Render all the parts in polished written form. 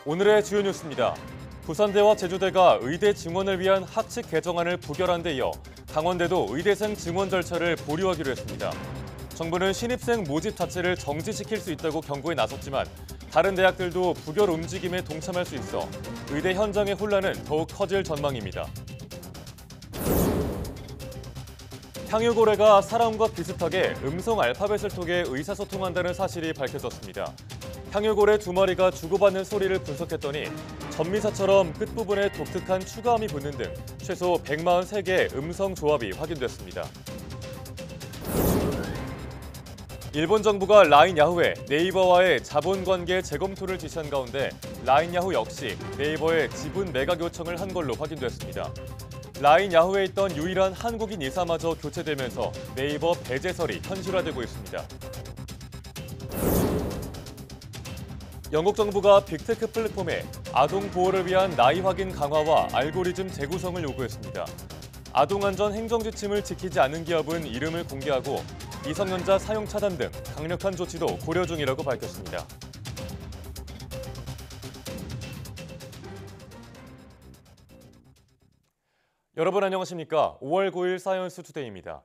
오늘의 주요 뉴스입니다. 부산대와 제주대가 의대 증원을 위한 학칙 개정안을 부결한 데 이어 강원대도 의대생 증원 절차를 보류하기로 했습니다. 정부는 신입생 모집 자체를 정지시킬 수 있다고 경고에 나섰지만 다른 대학들도 부결 움직임에 동참할 수 있어 의대 현장의 혼란은 더욱 커질 전망입니다. 향유고래가 사람과 비슷하게 음성 알파벳을 통해 의사소통한다는 사실이 밝혀졌습니다. 향유고래 2마리가 주고받는 소리를 분석했더니 전미사처럼 끝부분에 독특한 추가음이 붙는 등 최소 143개의 음성 조합이 확인됐습니다. 일본 정부가 라인 야후에 네이버와의 자본관계 재검토를 지시한 가운데 라인 야후 역시 네이버에 지분 매각 요청을 한 걸로 확인됐습니다. 라인 야후에 있던 유일한 한국인 이사마저 교체되면서 네이버 배제설이 현실화되고 있습니다. 영국 정부가 빅테크 플랫폼에 아동 보호를 위한 나이 확인 강화와 알고리즘 재구성을 요구했습니다. 아동안전 행정지침을 지키지 않은 기업은 이름을 공개하고 미성년자 사용 차단 등 강력한 조치도 고려 중이라고 밝혔습니다. 여러분 안녕하십니까? 5월 9일 사이언스 투데이입니다.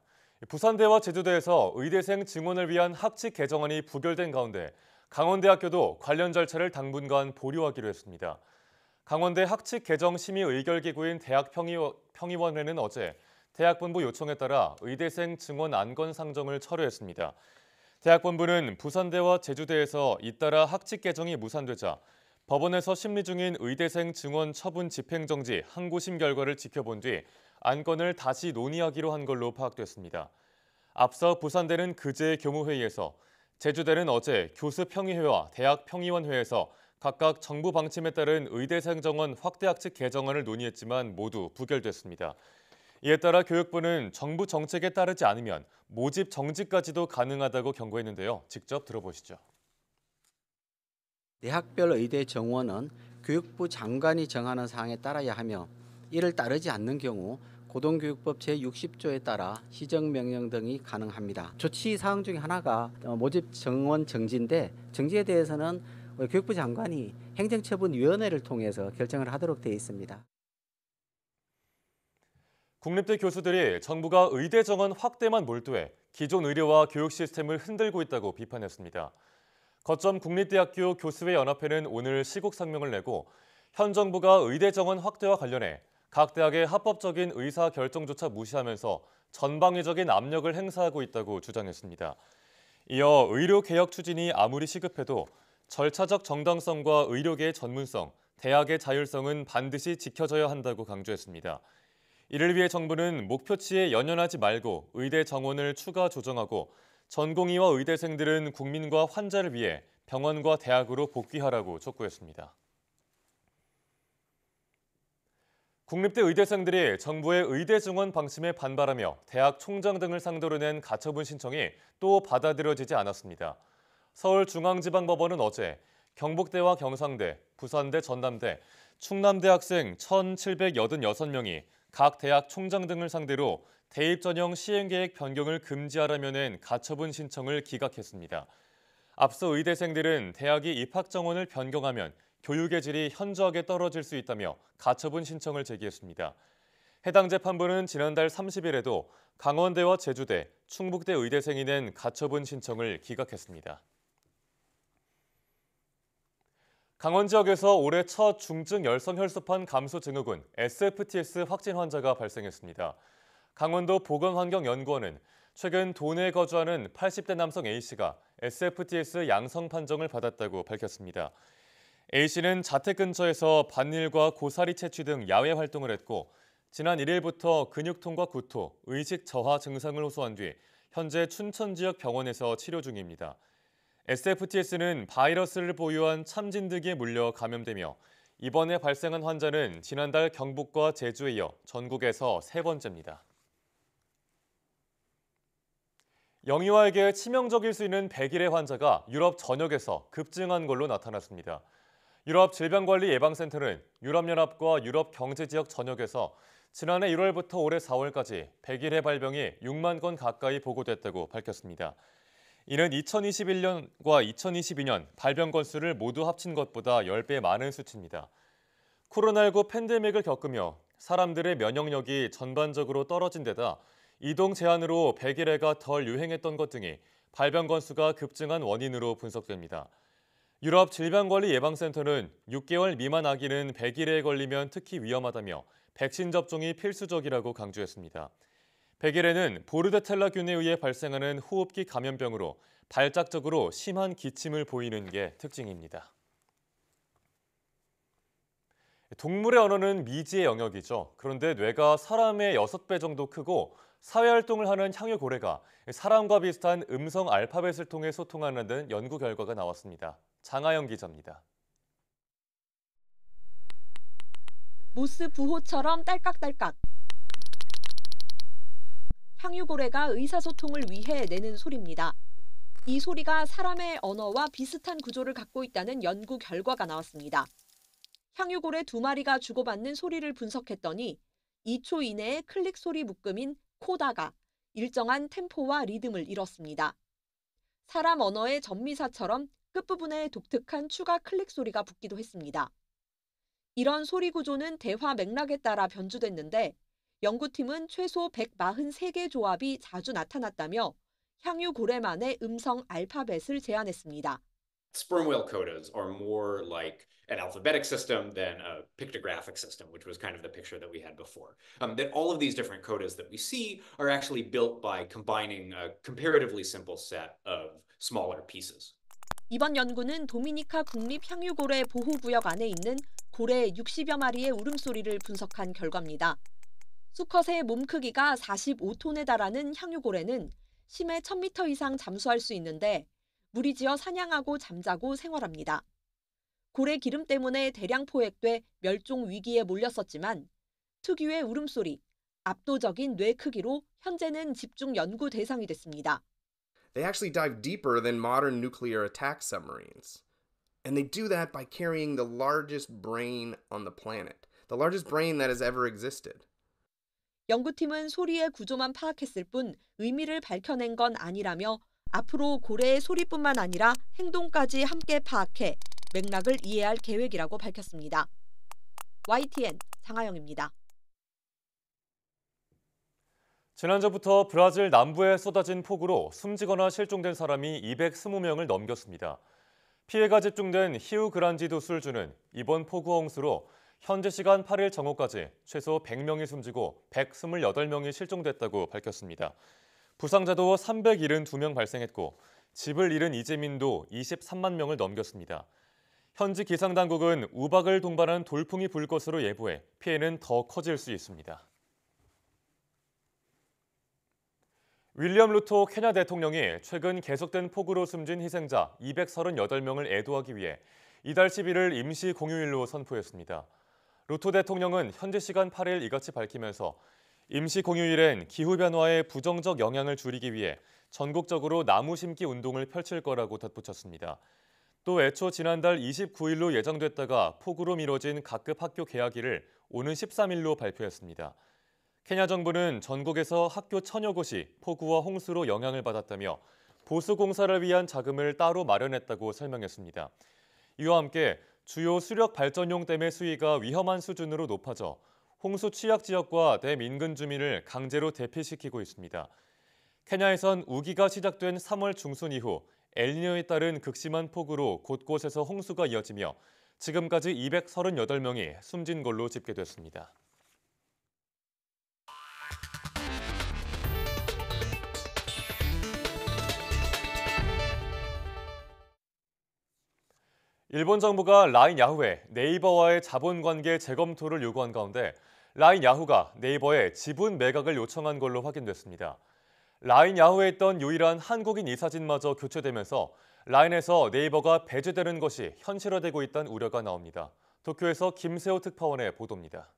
부산대와 제주대에서 의대생 증원을 위한 학칙 개정안이 부결된 가운데 강원대학교도 관련 절차를 당분간 보류하기로 했습니다. 강원대 학칙 개정 심의 의결기구인 대학평의원회는 어제 대학본부 요청에 따라 의대생 증원 안건 상정을 철회했습니다. 대학본부는 부산대와 제주대에서 잇따라 학칙 개정이 무산되자 법원에서 심리 중인 의대생 증원 처분 집행정지 항고심 결과를 지켜본 뒤 안건을 다시 논의하기로 한 걸로 파악됐습니다. 앞서 부산대는 그제 교무회의에서 제주대는 어제 교수평의회와 대학평의원회에서 각각 정부 방침에 따른 의대생 정원 확대 학칙 개정안을 논의했지만 모두 부결됐습니다. 이에 따라 교육부는 정부 정책에 따르지 않으면 모집 정지까지도 가능하다고 경고했는데요. 직접 들어보시죠. 대학별 의대 정원은 교육부 장관이 정하는 사항에 따라야 하며 이를 따르지 않는 경우 고등교육법 제60조에 따라 시정명령 등이 가능합니다. 조치 사항 중에 하나가 모집 정원 정지인데 정지에 대해서는 교육부 장관이 행정처분위원회를 통해서 결정을 하도록 되어 있습니다. 국립대 교수들이 정부가 의대 정원 확대만 몰두해 기존 의료와 교육 시스템을 흔들고 있다고 비판했습니다. 거점 국립대학교 교수회 연합회는 오늘 시국 성명을 내고 현 정부가 의대 정원 확대와 관련해 각 대학의 합법적인 의사 결정조차 무시하면서 전방위적인 압력을 행사하고 있다고 주장했습니다. 이어 의료개혁 추진이 아무리 시급해도 절차적 정당성과 의료계의 전문성, 대학의 자율성은 반드시 지켜져야 한다고 강조했습니다. 이를 위해 정부는 목표치에 연연하지 말고 의대 정원을 추가 조정하고 전공의와 의대생들은 국민과 환자를 위해 병원과 대학으로 복귀하라고 촉구했습니다. 국립대 의대생들이 정부의 의대 증원 방침에 반발하며 대학 총장 등을 상대로 낸 가처분 신청이 또 받아들여지지 않았습니다. 서울중앙지방법원은 어제 경북대와 경상대, 부산대, 전남대, 충남대 학생 1,786명이 각 대학 총장 등을 상대로 대입 전형 시행계획 변경을 금지하라며 낸 가처분 신청을 기각했습니다. 앞서 의대생들은 대학이 입학 정원을 변경하면 교육의 질이 현저하게 떨어질 수 있다며 가처분 신청을 제기했습니다. 해당 재판부는 지난달 30일에도 강원대와 제주대, 충북대 의대생이 낸 가처분 신청을 기각했습니다. 강원 지역에서 올해 첫 중증 열성 혈소판 감소 증후군 SFTS 확진 환자가 발생했습니다. 강원도 보건환경연구원은 최근 도내에 거주하는 80대 남성 A씨가 SFTS 양성 판정을 받았다고 밝혔습니다. A씨는 자택 근처에서 밭일과 고사리 채취 등 야외 활동을 했고 지난 1일부터 근육통과 구토, 의식 저하 증상을 호소한 뒤 현재 춘천 지역 병원에서 치료 중입니다. SFTS는 바이러스를 보유한 참진드기에 물려 감염되며 이번에 발생한 환자는 지난달 경북과 제주에 이어 전국에서 3번째입니다. 영유아에게 치명적일 수 있는 백일의 환자가 유럽 전역에서 급증한 걸로 나타났습니다. 유럽 질병관리예방센터는 유럽연합과 유럽경제지역 전역에서 지난해 1월부터 올해 4월까지 백일의 발병이 6만 건 가까이 보고됐다고 밝혔습니다. 이는 2021년과 2022년 발병 건수를 모두 합친 것보다 10배 많은 수치입니다. 코로나19 팬데믹을 겪으며 사람들의 면역력이 전반적으로 떨어진 데다 이동 제한으로 백일해가 덜 유행했던 것 등이 발병 건수가 급증한 원인으로 분석됩니다. 유럽 질병관리예방센터는 6개월 미만 아기는 백일해에 걸리면 특히 위험하다며 백신 접종이 필수적이라고 강조했습니다. 백일해는 보르데텔라균에 의해 발생하는 호흡기 감염병으로 발작적으로 심한 기침을 보이는 게 특징입니다. 동물의 언어는 미지의 영역이죠. 그런데 뇌가 사람의 6배 정도 크고 사회활동을 하는 향유고래가 사람과 비슷한 음성 알파벳을 통해 소통하는 연구 결과가 나왔습니다. 장하영 기자입니다. 모스 부호처럼 딸깍딸깍. 향유고래가 의사소통을 위해 내는 소리입니다. 이 소리가 사람의 언어와 비슷한 구조를 갖고 있다는 연구 결과가 나왔습니다. 향유고래 2마리가 주고받는 소리를 분석했더니 2초 이내의 클릭 소리 묶음인 코다가 일정한 템포와 리듬을 이뤘습니다. 사람 언어의 전미사처럼 끝부분에 독특한 추가 클릭 소리가 붙기도 했습니다. 이런 소리 구조는 대화 맥락에 따라 변주됐는데 연구팀은 최소 143개 조합이 자주 나타났다며 향유고래만의 음성 알파벳을 제안했습니다. Sperm whale codas are more like an alphabetic system than a pictographic system, which was kind of the picture that we had before. That all of these different codas that we see are actually built by combining a comparatively simple set of smaller pieces. 이번 연구는 도미니카 국립 향유고래 보호구역 안에 있는 고래 60여 마리의 울음소리를 분석한 결과입니다. 수컷의 몸 크기가 45톤에 달하는 향유고래는 심해 1000m 이상 잠수할 수 있는데 무리지어 사냥하고 잠자고 생활합니다. 고래 기름 때문에 대량 포획돼 멸종 위기에 몰렸었지만 특유의 울음소리, 압도적인 뇌 크기로 현재는 집중 연구 대상이 됐습니다. They actually dive deeper than modern nuclear attack submarines. And they do that by carrying the largest brain on the planet, the largest brain that has ever existed. 연구팀은 소리의 구조만 파악했을 뿐 의미를 밝혀낸 건 아니라며 앞으로 고래의 소리뿐만 아니라 행동까지 함께 파악해 맥락을 이해할 계획이라고 밝혔습니다. YTN 장하영입니다. 지난주부터 브라질 남부에 쏟아진 폭우로 숨지거나 실종된 사람이 220명을 넘겼습니다. 피해가 집중된 히우그란디도술주는 이번 폭우 홍수로 현지 시간 8일 정오까지 최소 100명이 숨지고 128명이 실종됐다고 밝혔습니다. 부상자도 372명 발생했고 집을 잃은 이재민도 23만 명을 넘겼습니다. 현지 기상당국은 우박을 동반한 돌풍이 불 것으로 예보해 피해는 더 커질 수 있습니다. 윌리엄 루토 케냐 대통령이 최근 계속된 폭우로 숨진 희생자 238명을 애도하기 위해 이달 11일 임시 공휴일로 선포했습니다. 루토 대통령은 현지 시간 8일 이같이 밝히면서 임시 공휴일엔 기후변화의 부정적 영향을 줄이기 위해 전국적으로 나무 심기 운동을 펼칠 거라고 덧붙였습니다. 또 애초 지난달 29일로 예정됐다가 폭우로 미뤄진 각급 학교 개학일을 오는 13일로 발표했습니다. 케냐 정부는 전국에서 학교 1000여 곳이 폭우와 홍수로 영향을 받았다며 보수 공사를 위한 자금을 따로 마련했다고 설명했습니다. 이와 함께 주요 수력 발전용 댐의 수위가 위험한 수준으로 높아져 홍수 취약 지역과 대민근 주민을 강제로 대피시키고 있습니다. 케냐에선 우기가 시작된 3월 중순 이후 엘니뇨에 따른 극심한 폭우로 곳곳에서 홍수가 이어지며 지금까지 238명이 숨진 걸로 집계됐습니다. 일본 정부가 라인 야후에 네이버와의 자본관계 재검토를 요구한 가운데 라인 야후가 네이버에 지분 매각을 요청한 걸로 확인됐습니다. 라인 야후에 있던 유일한 한국인 이사진마저 교체되면서 라인에서 네이버가 배제되는 것이 현실화되고 있다는 우려가 나옵니다. 도쿄에서 김세호 특파원의 보도입니다.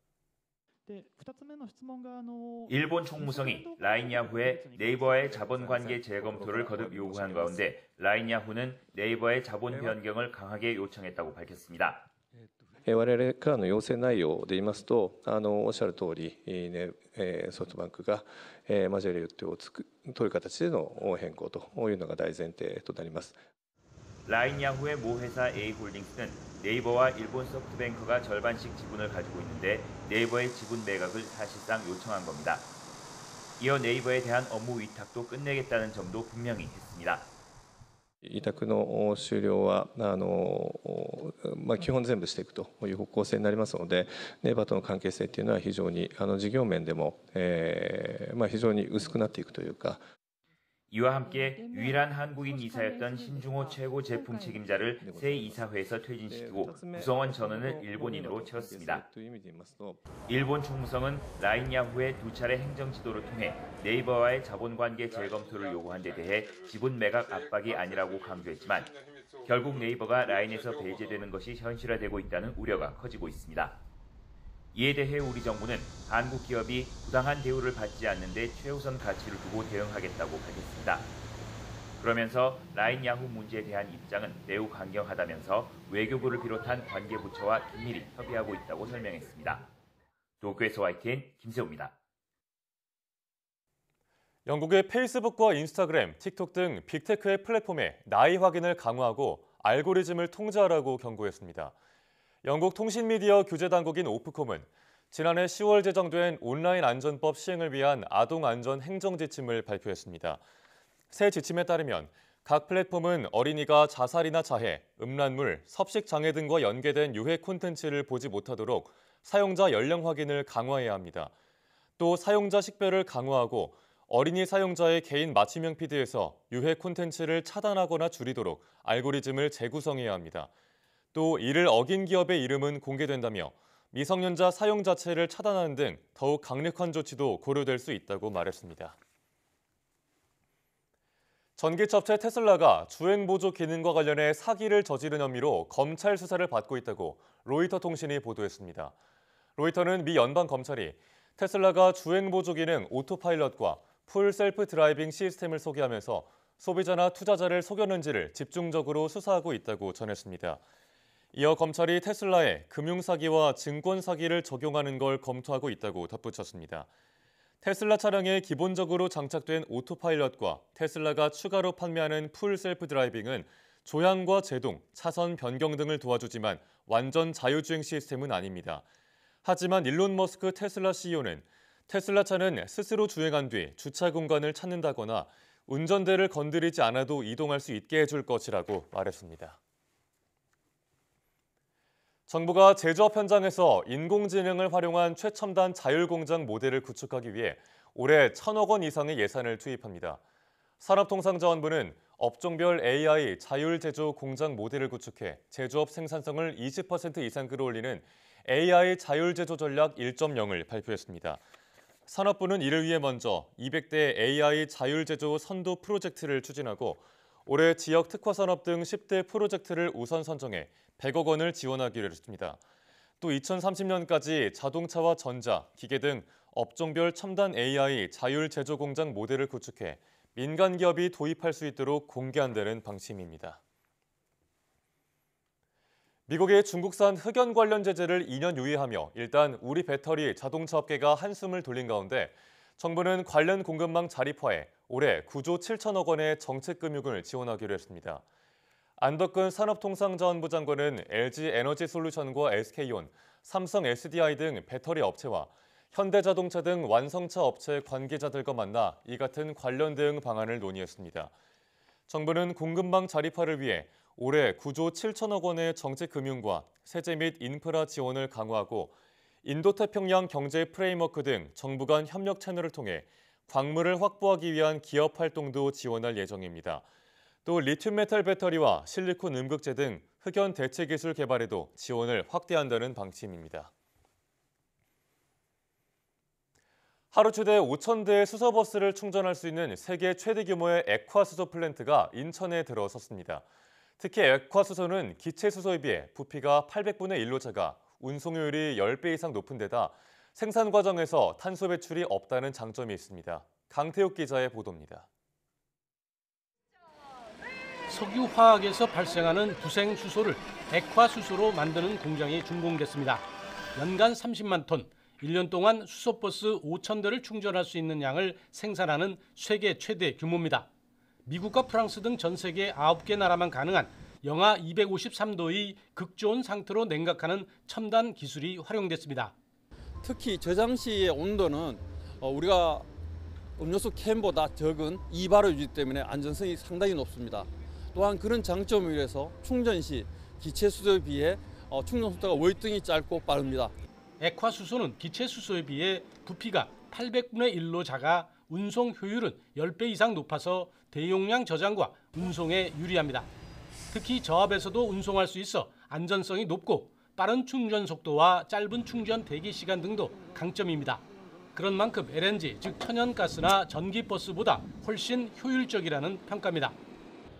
일본 총무성이 라인 야후의 네이버의 자본관계 재검토를 거듭 요구한 가운데 라인 야후는 네이버의 자본 변경을 강하게 요청했다고 밝혔습니다. 我々からの要請内容で言いますと、おっしゃる通り、ソフトバンクがマジョリティを取る形での変更というのが大前提となります。 라인 야후의 모 회사 A홀딩스는 네이버와 일본 소프트뱅크가 절반씩 지분을 가지고 있는데 네이버의 지분 매각을 사실상 요청한 겁니다. 이어 네이버에 대한 업무 위탁도 끝내겠다는 점도 분명히 했습니다. 委託の終了は基本全部していくという方向性になりますので、ネイバーとの関係性というのは非常に事業面でも非常に薄くなっていくというか。 이와 함께 유일한 한국인 이사였던 신중호 최고 제품 책임자를 새 이사회에서 퇴진시키고 구성원 전원을 일본인으로 채웠습니다. 일본 총무성은 라인 야후의 두 차례 행정 지도를 통해 네이버와의 자본관계 재검토를 요구한 데 대해 지분 매각 압박이 아니라고 강조했지만 결국 네이버가 라인에서 배제되는 것이 현실화되고 있다는 우려가 커지고 있습니다. 이에 대해 우리 정부는 한국 기업이 부당한 대우를 받지 않는 데 최우선 가치를 두고 대응하겠다고 밝혔습니다. 그러면서 라인 야후 문제에 대한 입장은 매우 강경하다면서 외교부를 비롯한 관계부처와 긴밀히 협의하고 있다고 설명했습니다. 도쿄에서 YTN 김세호입니다. 영국의 페이스북과 인스타그램, 틱톡 등 빅테크의 플랫폼에 나이 확인을 강화하고 알고리즘을 통제하라고 경고했습니다. 영국 통신미디어 규제당국인 오프콤은 지난해 10월 제정된 온라인 안전법 시행을 위한 아동안전 행정지침을 발표했습니다. 새 지침에 따르면 각 플랫폼은 어린이가 자살이나 자해, 음란물, 섭식장애 등과 연계된 유해 콘텐츠를 보지 못하도록 사용자 연령 확인을 강화해야 합니다. 또 사용자 식별을 강화하고 어린이 사용자의 개인 맞춤형 피드에서 유해 콘텐츠를 차단하거나 줄이도록 알고리즘을 재구성해야 합니다. 또 이를 어긴 기업의 이름은 공개된다며 미성년자 사용 자체를 차단하는 등 더욱 강력한 조치도 고려될 수 있다고 말했습니다. 전기차업체 테슬라가 주행보조 기능과 관련해 사기를 저지른 혐의로 검찰 수사를 받고 있다고 로이터 통신이 보도했습니다. 로이터는 미 연방검찰이 테슬라가 주행보조 기능 오토파일럿과 풀 셀프 드라이빙 시스템을 소개하면서 소비자나 투자자를 속였는지를 집중적으로 수사하고 있다고 전했습니다. 이어 검찰이 테슬라에 금융사기와 증권사기를 적용하는 걸 검토하고 있다고 덧붙였습니다. 테슬라 차량에 기본적으로 장착된 오토파일럿과 테슬라가 추가로 판매하는 풀 셀프 드라이빙은 조향과 제동, 차선 변경 등을 도와주지만 완전 자율주행 시스템은 아닙니다. 하지만 일론 머스크 테슬라 CEO는 테슬라 차는 스스로 주행한 뒤 주차 공간을 찾는다거나 운전대를 건드리지 않아도 이동할 수 있게 해줄 것이라고 말했습니다. 정부가 제조업 현장에서 인공지능을 활용한 최첨단 자율공장 모델을 구축하기 위해 올해 1,000억 원 이상의 예산을 투입합니다. 산업통상자원부는 업종별 AI 자율제조 공장 모델을 구축해 제조업 생산성을 20% 이상 끌어올리는 AI 자율제조 전략 1.0을 발표했습니다. 산업부는 이를 위해 먼저 200대 AI 자율제조 선도 프로젝트를 추진하고 올해 지역 특화산업 등 10대 프로젝트를 우선 선정해 100억 원을 지원하기로 했습니다. 또 2030년까지 자동차와 전자, 기계 등 업종별 첨단 AI 자율 제조 공장 모델을 구축해 민간 기업이 도입할 수 있도록 공개한다는 방침입니다. 미국의 중국산 흑연 관련 제재를 2년 유예하며 일단 우리 배터리 자동차 업계가 한숨을 돌린 가운데 정부는 관련 공급망 자립화에 올해 9조 7천억 원의 정책 금융을 지원하기로 했습니다. 안덕근 산업통상자원부 장관은 LG에너지솔루션과 SK온, 삼성 SDI 등 배터리 업체와 현대자동차 등 완성차 업체 관계자들과 만나 이 같은 관련 대응 방안을 논의했습니다. 정부는 공급망 자립화를 위해 올해 9조 7천억 원의 정책 금융과 세제 및 인프라 지원을 강화하고 인도태평양 경제 프레임워크 등 정부 간 협력 채널을 통해 광물을 확보하기 위한 기업 활동도 지원할 예정입니다. 또 리튬 메탈 배터리와 실리콘 음극재 등 흑연 대체 기술 개발에도 지원을 확대한다는 방침입니다. 하루 최대 5,000대의 수소버스를 충전할 수 있는 세계 최대 규모의 액화수소 플랜트가 인천에 들어섰습니다. 특히 액화수소는 기체수소에 비해 부피가 800분의 1로 작아 운송효율이 10배 이상 높은 데다 생산 과정에서 탄소 배출이 없다는 장점이 있습니다. 강태욱 기자의 보도입니다. 석유화학에서 발생하는 부생 수소를 액화수소로 만드는 공장이 준공됐습니다. 연간 30만 톤, 1년 동안 수소버스 5,000대를 충전할 수 있는 양을 생산하는 세계 최대 규모입니다. 미국과 프랑스 등 전 세계 9개 나라만 가능한 영하 253도의 극저온 상태로 냉각하는 첨단 기술이 활용됐습니다. 특히 저장 시의 온도는 우리가 음료수 캔보다 적은 2바를 유지 때문에 안전성이 상당히 높습니다. 또한 그런 장점을 위해서 충전 시 기체 수소에 비해 충전 속도가 월등히 짧고 빠릅니다. 액화수소는 기체수소에 비해 부피가 800분의 1로 작아 운송 효율은 10배 이상 높아서 대용량 저장과 운송에 유리합니다. 특히 저압에서도 운송할 수 있어 안전성이 높고 빠른 충전 속도와 짧은 충전 대기 시간 등도 강점입니다. 그런 만큼 LNG, 즉 천연가스나 전기버스보다 훨씬 효율적이라는 평가입니다.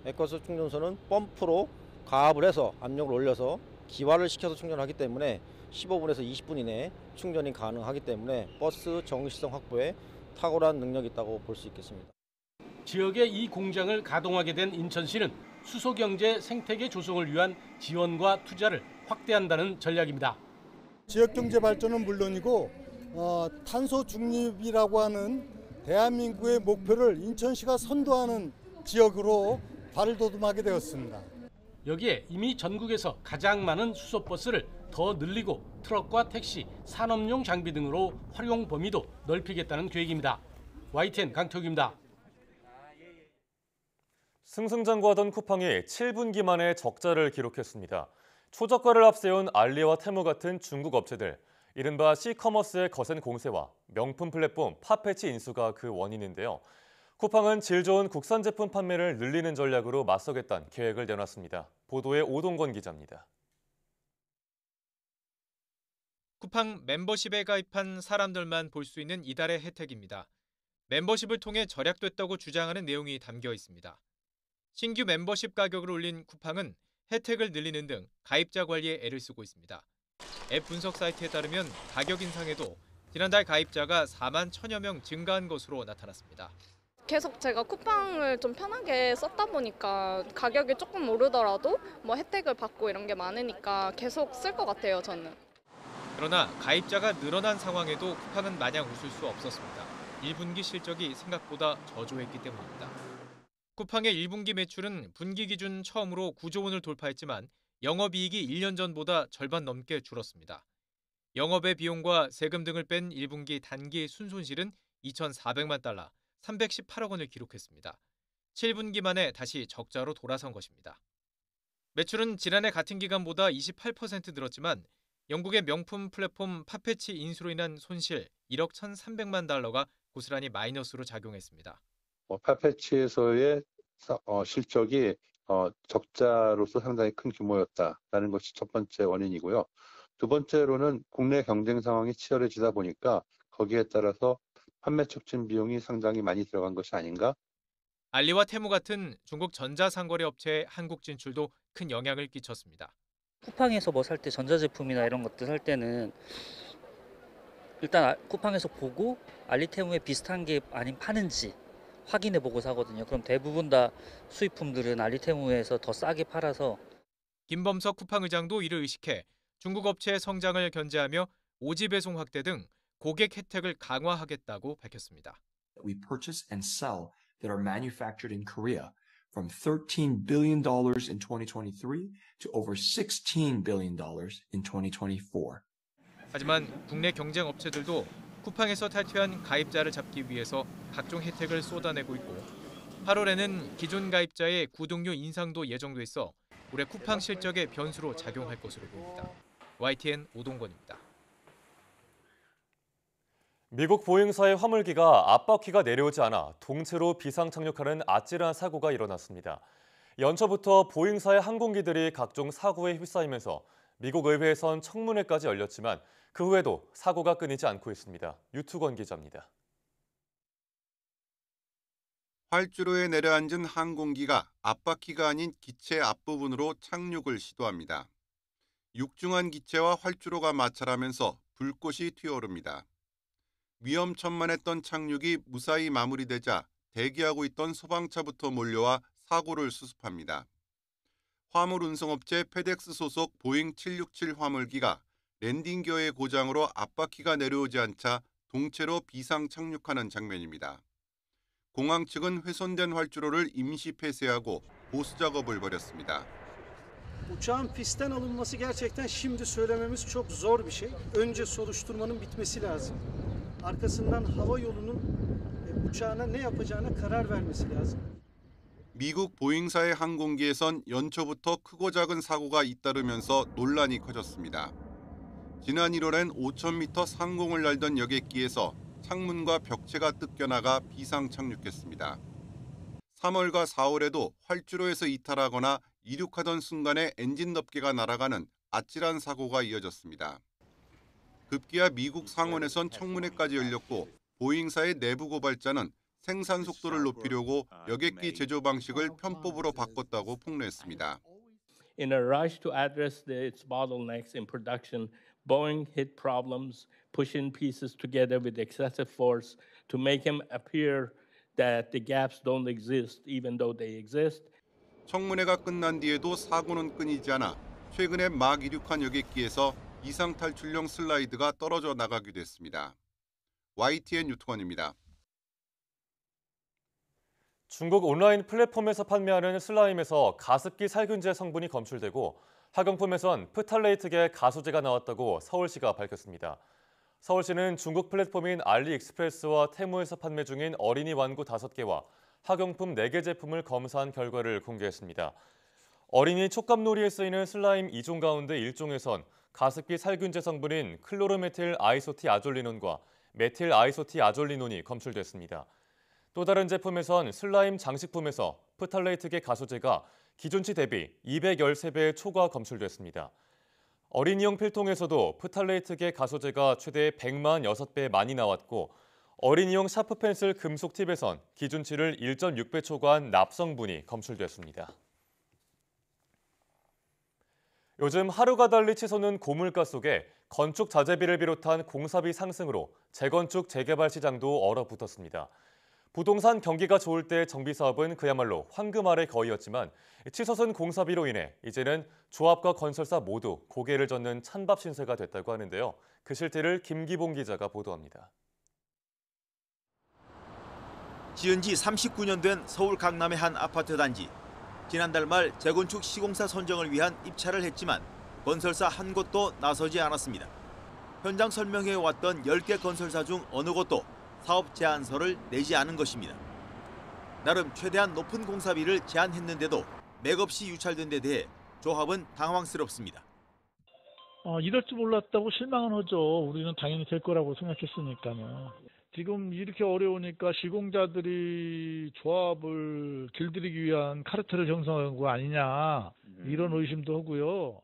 액화수 충전소는 펌프로 가압을 해서 압력을 올려서 기화를 시켜서 충전하기 때문에 15분에서 20분 이내에 충전이 가능하기 때문에 버스 정시성 확보에 탁월한 능력이 있다고 볼 수 있겠습니다. 지역의 이 공장을 가동하게 된 인천시는 수소경제 생태계 조성을 위한 지원과 투자를 확대한다는 전략입니다. 지역경제 발전은 물론이고 탄소 중립이라고 하는 대한민국의 목표를 인천시가 선도하는 지역으로 발돋움하게 되었습니다. 여기에 이미 전국에서 가장 많은 수소버스를 더 늘리고 트럭과 택시, 산업용 장비 등으로 활용 범위도 넓히겠다는 계획입니다. YTN 강태욱입니다. 승승장구하던 쿠팡이 7분기 만에 적자를 기록했습니다. 초저가를 앞세운 알리와 테무 같은 중국 업체들, 이른바 C커머스의 거센 공세와 명품 플랫폼 팟패치 인수가 그 원인인데요. 쿠팡은 질 좋은 국산 제품 판매를 늘리는 전략으로 맞서겠다는 계획을 내놨습니다. 보도에 오동건 기자입니다. 쿠팡 멤버십에 가입한 사람들만 볼 수 있는 이달의 혜택입니다. 멤버십을 통해 절약됐다고 주장하는 내용이 담겨 있습니다. 신규 멤버십 가격을 올린 쿠팡은 혜택을 늘리는 등 가입자 관리에 애를 쓰고 있습니다. 앱 분석 사이트에 따르면 가격 인상에도 지난달 가입자가 4만 1천여 명 증가한 것으로 나타났습니다. 계속 제가 쿠팡을 좀 편하게 썼다 보니까 가격이 조금 오르더라도 뭐 혜택을 받고 이런 게 많으니까 계속 쓸 것 같아요, 저는. 그러나 가입자가 늘어난 상황에도 쿠팡은 마냥 웃을 수 없었습니다. 1분기 실적이 생각보다 저조했기 때문입니다. 쿠팡의 1분기 매출은 분기 기준 처음으로 9조 원을 돌파했지만 영업이익이 1년 전보다 절반 넘게 줄었습니다. 영업의 비용과 세금 등을 뺀 1분기 단기 순손실은 2,400만 달러, 318억 원을 기록했습니다. 7분기 만에 다시 적자로 돌아선 것입니다. 매출은 지난해 같은 기간보다 28% 늘었지만 영국의 명품 플랫폼 팟패치 인수로 인한 손실 1억 1,300만 달러가 고스란히 마이너스로 작용했습니다. 팟패치에서의 실적이 적자로서 상당히 큰 규모였다라는 것이 첫 번째 원인이고요. 두 번째로는 국내 경쟁 상황이 치열해지다 보니까 거기에 따라서 판매 촉진 비용이 상당히 많이 들어간 것이 아닌가. 알리와 테무 같은 중국 전자상거래 업체의 한국 진출도 큰 영향을 끼쳤습니다. 쿠팡에서 뭐 살 때 전자제품이나 이런 것들 살 때는 일단 쿠팡에서 보고 알리테무에 비슷한 게 아닌 파는지 확인해보고 사거든요. 그럼 대부분 다 수입품들은 알리테무에서 더 싸게 팔아서. 김범석 쿠팡 의장도 이를 의식해 중국 업체의 성장을 견제하며 오지 배송 확대 등 고객 혜택을 강화하겠다고 밝혔습니다. We purchase and sell that are manufactured in Korea from $13 billion in 2023 to over $16 billion in 2024. 하지만 국내 경쟁 업체들도 쿠팡에서 탈퇴한 가입자를 잡기 위해서 각종 혜택을 쏟아내고 있고 8월에는 기존 가입자의 구독료 인상도 예정돼 있어 올해 쿠팡 실적의 변수로 작용할 것으로 보입니다. YTN 오동건입니다. 미국 보잉사의 화물기가 앞바퀴가 내려오지 않아 동체로 비상 착륙하는 아찔한 사고가 일어났습니다. 연초부터 보잉사의 항공기들이 각종 사고에 휩싸이면서 미국 의회에선 청문회까지 열렸지만 그 후에도 사고가 끊이지 않고 있습니다. 유투건 기자입니다. 활주로에 내려앉은 항공기가 앞바퀴가 아닌 기체 앞부분으로 착륙을 시도합니다. 육중한 기체와 활주로가 마찰하면서 불꽃이 튀어오릅니다. 위험천만했던 착륙이 무사히 마무리되자 대기하고 있던 소방차부터 몰려와 사고를 수습합니다. 화물 운송업체 페덱스 소속 보잉 767 화물기가 랜딩기어의 고장으로 앞바퀴가 내려오지 않자 동체로 비상 착륙하는 장면입니다. 공항 측은 훼손된 활주로를 임시 폐쇄하고 보수 작업을 벌였습니다. Uçağın pistten alınması gerçekten şimdi söylememiz çok zor bir şey. Önce soruşturmanın bitmesi lazım. Arkasından hava yolunun uçağına ne yapacağına karar vermesi lazım. 미국 보잉사의 항공기에선 연초부터 크고 작은 사고가 잇따르면서 논란이 커졌습니다. 지난 1월엔 5,000m 상공을 날던 여객기에서 창문과 벽체가 뜯겨나가 비상 착륙했습니다. 3월과 4월에도 활주로에서 이탈하거나 이륙하던 순간에 엔진 덮개가 날아가는 아찔한 사고가 이어졌습니다. 급기야 미국 상원에선 청문회까지 열렸고 보잉사의 내부 고발자는 생산 속도를 높이려고 여객기 제조 방식을 편법으로 바꿨다고 폭로했습니다. In a rush to address its bottlenecks in production, Boeing hit problems, pushing pieces together with excessive force to make them appear that the gaps don't exist, even though they exist. 청문회가 끝난 뒤에도 사고는 끊이지 않아 최근에 막 이륙한 여객기에서 이상 탈출용 슬라이드가 떨어져 나가기도 했습니다. YTN 유통원입니다. 중국 온라인 플랫폼에서 판매하는 슬라임에서 가습기 살균제 성분이 검출되고 학용품에선 프탈레이트계 가소제가 나왔다고 서울시가 밝혔습니다. 서울시는 중국 플랫폼인 알리익스프레스와 테무에서 판매 중인 어린이 완구 5개와 학용품 4개 제품을 검사한 결과를 공개했습니다. 어린이 촉감놀이에 쓰이는 슬라임 2종 가운데 1종에선 가습기 살균제 성분인 클로로메틸 아이소티아졸리논과 메틸 아이소티아졸리논이 검출됐습니다. 또 다른 제품에선 슬라임 장식품에서 프탈레이트계 가소제가 기존치 대비 213배의 초과 검출됐습니다. 어린이용 필통에서도 프탈레이트계 가소제가 최대 146배 많이 나왔고 어린이용 샤프 펜슬 금속 팁에선 기준치를 1.6배 초과한 납성분이 검출됐습니다. 요즘 하루가 달리 치솟는 고물가 속에 건축 자재비를 비롯한 공사비 상승으로 재건축 재개발 시장도 얼어붙었습니다. 부동산 경기가 좋을 때 정비 사업은 그야말로 황금 아래 거위였지만 치솟은 공사비로 인해 이제는 조합과 건설사 모두 고개를 젓는 찬밥 신세가 됐다고 하는데요. 그 실태를 김기봉 기자가 보도합니다. 지은 지 39년 된 서울 강남의 한 아파트 단지. 지난달 말 재건축 시공사 선정을 위한 입찰을 했지만 건설사 한 곳도 나서지 않았습니다. 현장 설명회 왔던 10개 건설사 중 어느 곳도 사업 제안서를 내지 않은 것입니다. 나름 최대한 높은 공사비를 제안했는데도 맥없이 유찰된 데 대해 조합은 당황스럽습니다. 이럴 줄 몰랐다고 실망은 하죠. 우리는 당연히 될 거라고 생각했으니까요. 지금 이렇게 어려우니까 시공자들이 조합을 길들이기 위한 카르텔을 형성한 거 아니냐 이런 의심도 하고요.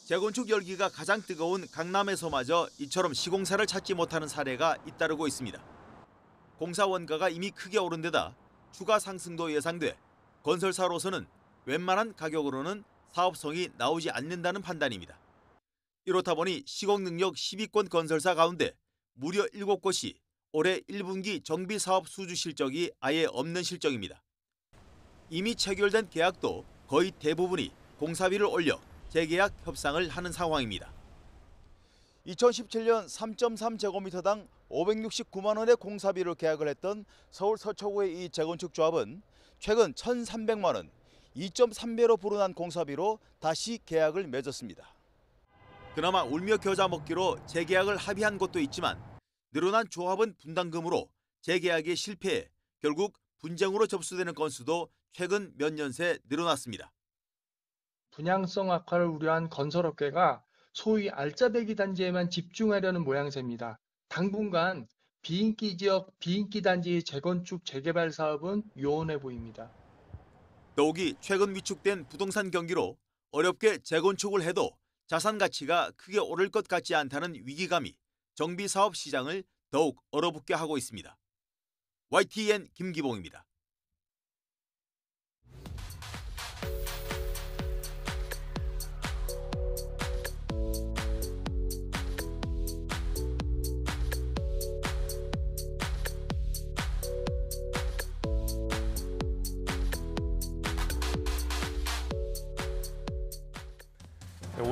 재건축 열기가 가장 뜨거운 강남에서마저 이처럼 시공사를 찾지 못하는 사례가 잇따르고 있습니다. 공사 원가가 이미 크게 오른 데다 추가 상승도 예상돼 건설사로서는 웬만한 가격으로는 사업성이 나오지 않는다는 판단입니다. 이렇다 보니 시공 능력 10위권 건설사 가운데 무려 7곳이 올해 1분기 정비 사업 수주 실적이 아예 없는 실정입니다. 이미 체결된 계약도 거의 대부분이 공사비를 올려 재계약 협상을 하는 상황입니다. 2017년 3.3제곱미터당 569만 원의 공사비로 계약을 했던 서울 서초구의 이 재건축 조합은 최근 1,300만 원, 2.3배로 불어난 공사비로 다시 계약을 맺었습니다. 그나마 울며 겨자 먹기로 재계약을 합의한 곳도 있지만 늘어난 조합원 분담금으로 재계약에 실패해 결국 분쟁으로 접수되는 건수도 최근 몇 년 새 늘어났습니다. 분양성 악화를 우려한 건설업계가 소위 알짜배기 단지에만 집중하려는 모양새입니다. 당분간 비인기 지역, 비인기 단지의 재건축, 재개발 사업은 요원해 보입니다. 더욱이 최근 위축된 부동산 경기로 어렵게 재건축을 해도 자산 가치가 크게 오를 것 같지 않다는 위기감이 정비 사업 시장을 더욱 얼어붙게 하고 있습니다. YTN 김기봉입니다.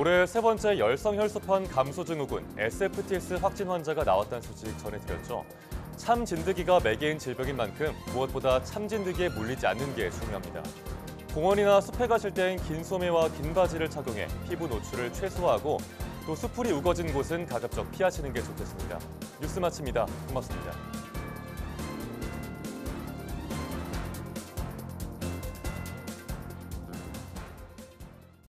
올해 세 번째 열성혈소판 감소증후군 SFTS 확진 환자가 나왔다는 소식 전해드렸죠. 참진드기가 매개인 질병인 만큼 무엇보다 참진드기에 물리지 않는 게 중요합니다. 공원이나 숲에 가실 땐 긴 소매와 긴 바지를 착용해 피부 노출을 최소화하고 또 수풀이 우거진 곳은 가급적 피하시는 게 좋겠습니다. 뉴스 마칩니다. 고맙습니다.